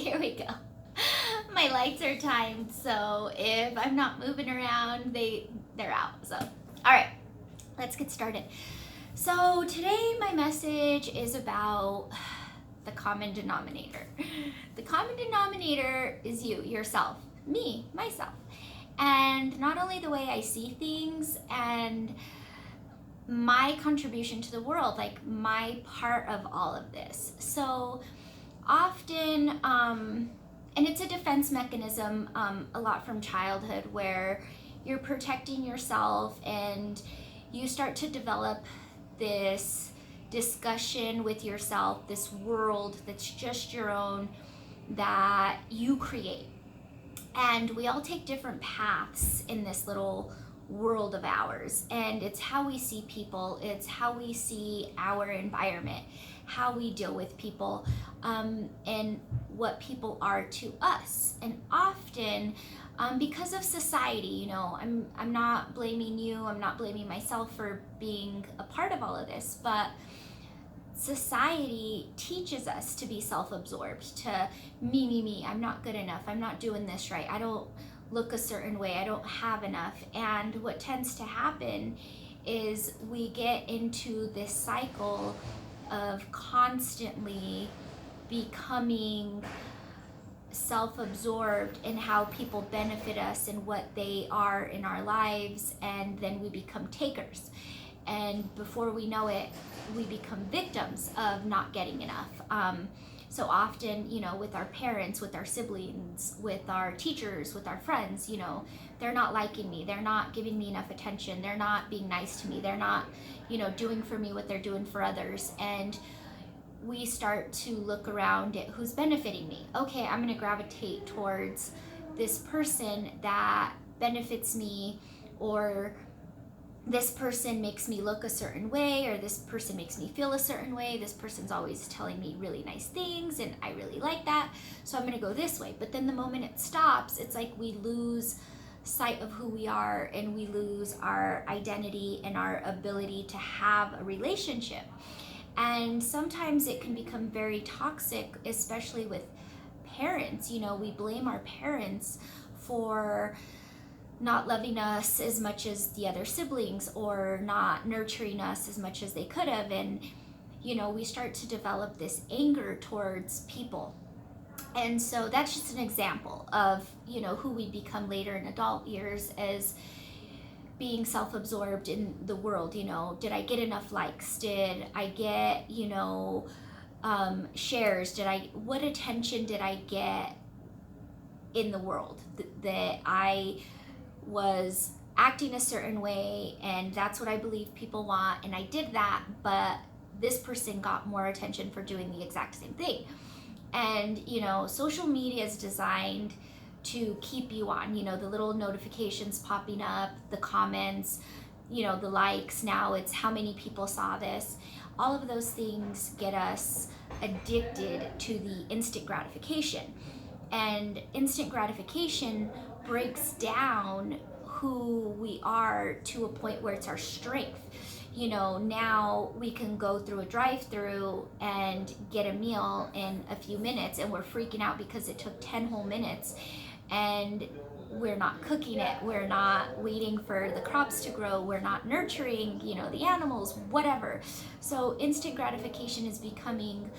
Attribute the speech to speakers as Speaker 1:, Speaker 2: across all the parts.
Speaker 1: Here we go. My lights are timed, so if I'm not moving around, they're out. So, all right, let's get started. So today my message is about the common denominator. The common denominator is you, yourself, me, myself. And not only the way I see things and my contribution to the world, like my part of all of this. So often, and it's a defense mechanism a lot from childhood, where you're protecting yourself and you start to develop this discussion with yourself, this world that's just your own, that you create. And we all take different paths in this little world of ours, and it's how we see people, it's how we see our environment, how we deal with people, and what people are to us. And often, because of society, you know, I'm not blaming you, I'm not blaming myself for being a part of all of this, but society teaches us to be self-absorbed, to me, I'm not good enough, I'm not doing this right, I don't look a certain way, I don't have enough. And what tends to happen is we get into this cycle of constantly becoming self-absorbed in how people benefit us and what they are in our lives, and then we become takers. And before we know it, we become victims of not getting enough. So often, you know, with our parents, with our siblings, with our teachers, with our friends, you know, they're not liking me, they're not giving me enough attention, they're not being nice to me, they're not, you know, doing for me what they're doing for others. And we start to look around at who's benefiting me. Okay, I'm going to gravitate towards this person that benefits me, or this person makes me look a certain way, or this person makes me feel a certain way, this person's always telling me really nice things and I really like that, so I'm gonna go this way. But then the moment it stops, it's like we lose sight of who we are, and we lose our identity and our ability to have a relationship. And sometimes it can become very toxic, especially with parents. You know, we blame our parents for not loving us as much as the other siblings, or not nurturing us as much as they could have. And, you know, we start to develop this anger towards people. And so that's just an example of, you know, who we become later in adult years as being self-absorbed in the world. You know, did I get enough likes? Did I get, you know, shares? What attention did I get in the world? That I was acting a certain way, and that's what I believe people want, and I did that, but this person got more attention for doing the exact same thing. And, you know, social media is designed to keep you on, you know, the little notifications popping up, the comments, you know, the likes. Now it's how many people saw this. All of those things get us addicted to the instant gratification. And instant gratification breaks down who we are to a point where it's our strength. You know, now we can go through a drive-through and get a meal in a few minutes, and we're freaking out because it took 10 whole minutes, and we're not cooking it, we're not waiting for the crops to grow, we're not nurturing, you know, the animals, whatever. So instant gratification is becoming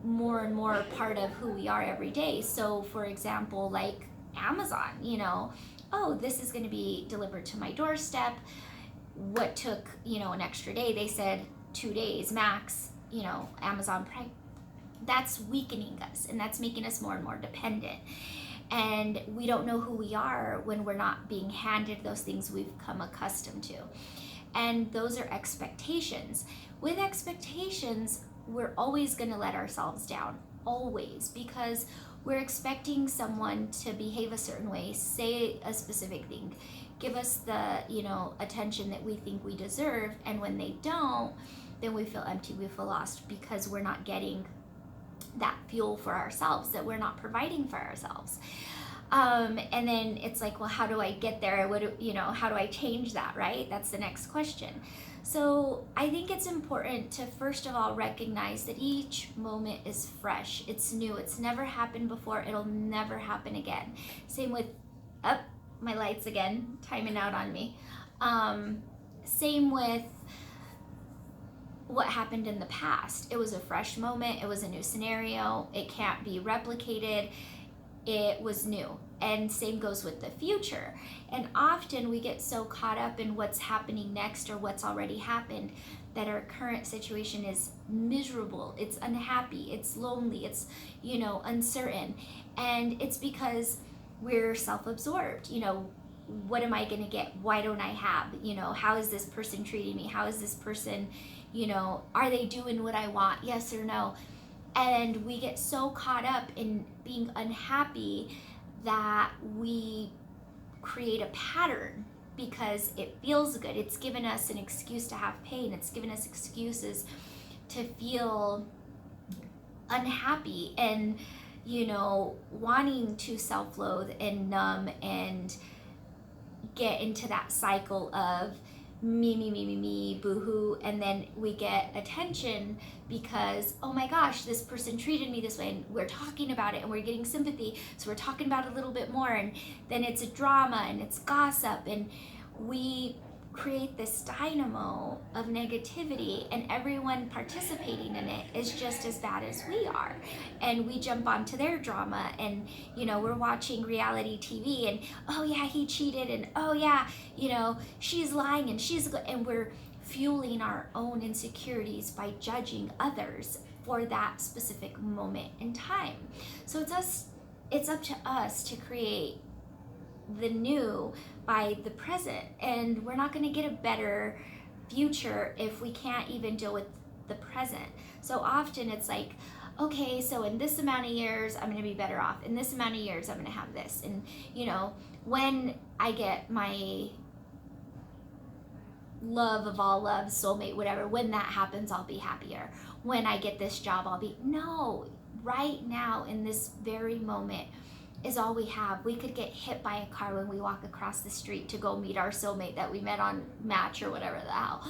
Speaker 1: more and more a part of who we are every day. So for example, like Amazon, you know, oh, this is going to be delivered to my doorstep. What took, you know, an extra day? They said 2 days max, you know, Amazon Prime. That's weakening us, and that's making us more and more dependent. And we don't know who we are when we're not being handed those things we've come accustomed to. And those are expectations. With expectations, we're always going to let ourselves down, always, because we're expecting someone to behave a certain way, say a specific thing, give us the, you know, attention that we think we deserve. And when they don't, then we feel empty, we feel lost, because we're not getting that fuel for ourselves, that we're not providing for ourselves. And then it's like, well, how do I get there? How do I change that, right? That's the next question. So I think it's important to first of all recognize that each moment is fresh, it's new, it's never happened before, it'll never happen again. Same with, up, my lights again, timing out on me. Same with what happened in the past. It was a fresh moment, it was a new scenario, it can't be replicated, it was new. And same goes with the future. And often we get so caught up in what's happening next or what's already happened that our current situation is miserable, it's unhappy, it's lonely, it's, uncertain. And it's because we're self-absorbed. What am I going to get? Why don't I have? How is this person treating me? How is this person, are they doing what I want? Yes or no? And we get so caught up in being unhappy that we create a pattern because it feels good. It's given us an excuse to have pain. It's given us excuses to feel unhappy and, wanting to self-loathe and numb and get into that cycle of me, boo-hoo, and then we get attention because, oh my gosh, this person treated me this way, and we're talking about it and we're getting sympathy, so we're talking about it a little bit more, and then it's a drama and it's gossip, and we create this dynamo of negativity, and everyone participating in it is just as bad as we are, and we jump onto their drama, and we're watching reality TV, and oh yeah, he cheated, and oh yeah, she's lying, and we're fueling our own insecurities by judging others for that specific moment in time. So it's up to us to create the new by the present, and we're not going to get a better future if we can't even deal with the present. So often it's like, okay, so in this amount of years I'm going to be better off, in this amount of years I'm going to have this, and when I get my love of all loves, soulmate, whatever, when that happens I'll be happier, when I get this job I'll be, no, right now in this very moment is all we have. We could get hit by a car when we walk across the street to go meet our soulmate that we met on Match or whatever the hell,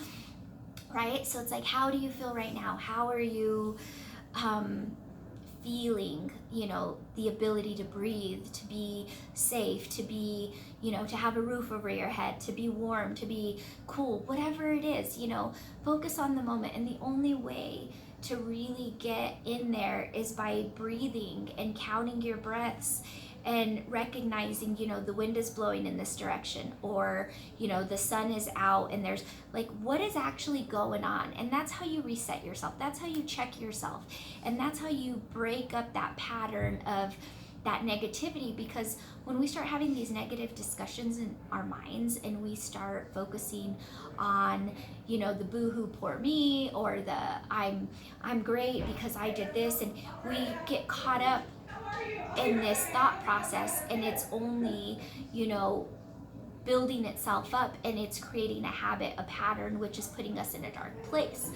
Speaker 1: right? So it's like, how do you feel right now? How are you feeling, the ability to breathe, to be safe, to be, to have a roof over your head, to be warm, to be cool, whatever it is, focus on the moment. And the only way to really get in there is by breathing and counting your breaths and recognizing, the wind is blowing in this direction, or, the sun is out, and there's like, what is actually going on? And that's how you reset yourself. That's how you check yourself. And that's how you break up that pattern of that negativity, because when we start having these negative discussions in our minds and we start focusing on, the boo-hoo poor me, or the I'm great because I did this, and we get caught up in this thought process, and it's only, building itself up, and it's creating a habit, a pattern, which is putting us in a dark place.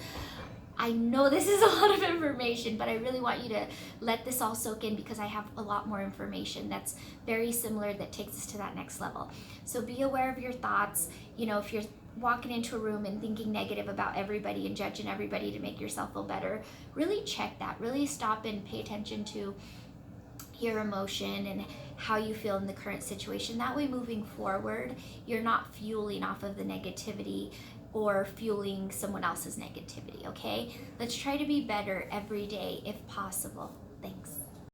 Speaker 1: I know this is a lot of information, but I really want you to let this all soak in, because I have a lot more information that's very similar that takes us to that next level. So be aware of your thoughts. If you're walking into a room and thinking negative about everybody and judging everybody to make yourself feel better, really check that. Really stop and pay attention to your emotion and how you feel in the current situation. That way, moving forward, you're not fueling off of the negativity or fueling someone else's negativity, okay? Let's try to be better every day if possible. Thanks.